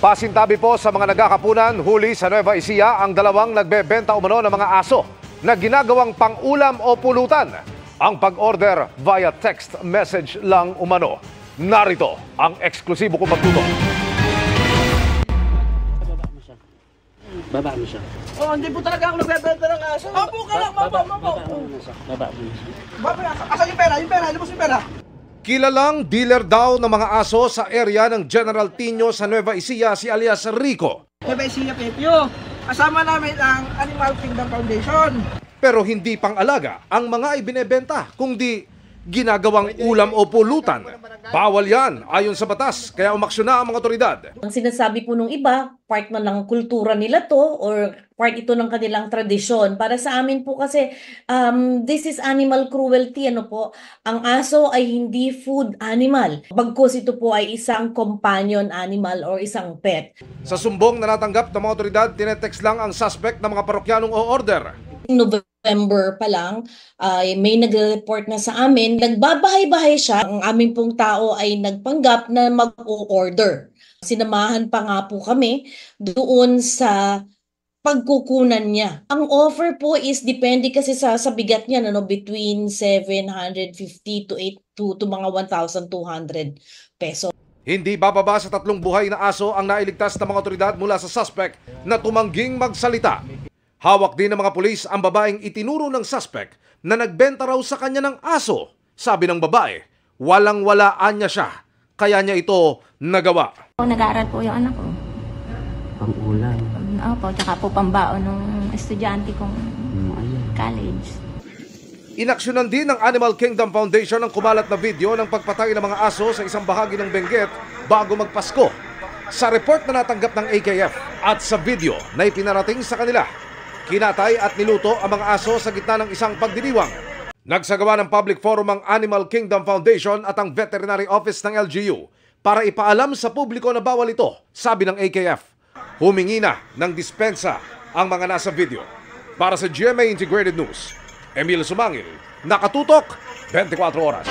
Pasintabi po sa mga nagkakapunan, huli sa Nueva Ecija ang dalawang nagbebenta umano ng mga aso na ginagawang pang-ulam o pulutan. Ang pag-order via text message lang umano. Narito ang eksklusibo kong pagtutok. Baba mo siya. Oh, hindi po talaga ako nagbebenta ng aso. Mapo ka lang, mapo. Baba mo siya. Asan yung pera? Yung pera, ilabas yung pera. Kilalang dealer daw ng mga aso sa area ng General Tino sa Nueva Ecija si alias Rico. Nueva Ecija, Pepio. Kasama namin ang Animal Kingdom Foundation. Pero hindi pang-alaga ang mga ibinebenta, kundi ginagawang ulam o pulutan. Bawal yan ayon sa batas, kaya umaksyon na ang mga otoridad. Ang sinasabi po nung iba, part na ng kultura nila to or part ito ng kanilang tradisyon. Para sa amin po kasi, this is animal cruelty. Ano po? Ang aso ay hindi food animal. Bagkus ito po ay isang companion animal or isang pet. Sa sumbong na natanggap ng mga otoridad, tinetext lang ang suspect ng mga parokyanong o-order. November pa lang, may nagre-report na sa amin. Nagbabahay-bahay siya. Ang aming pong tao ay nagpanggap na mag-o-order. Sinamahan pa nga po kami doon sa pagkukunan niya. Ang offer po is depende kasi sa bigat niya, between 750 to mga 1,200 peso. Hindi bababa sa 3 buhay na aso ang nailigtas ng mga otoridad mula sa suspect na tumangging magsalita. Hawak din ng mga pulis ang babaeng itinuro ng suspect na nagbenta raw sa kanya ng aso. Sabi ng babae, walang-walaan niya siya, kaya niya ito nagawa. Nag-aaral po yung anak ko. Pang-ulam. Opo, tsaka po pambaon ng estudyante kong college. Inaksyonan din ng Animal Kingdom Foundation ang kumalat na video ng pagpatay ng mga aso sa isang bahagi ng Benguet bago magpasko. Sa report na natanggap ng AKF at sa video na ipinarating sa kanila, kinatay at niluto ang mga aso sa gitna ng isang pagdiriwang. Nagsagawa ng public forum ang Animal Kingdom Foundation at ang Veterinary Office ng LGU para ipaalam sa publiko na bawal ito, sabi ng AKF. Humingi na ng dispensa ang mga nasa video. Para sa GMA Integrated News, Emil Sumangil, nakatutok 24 oras.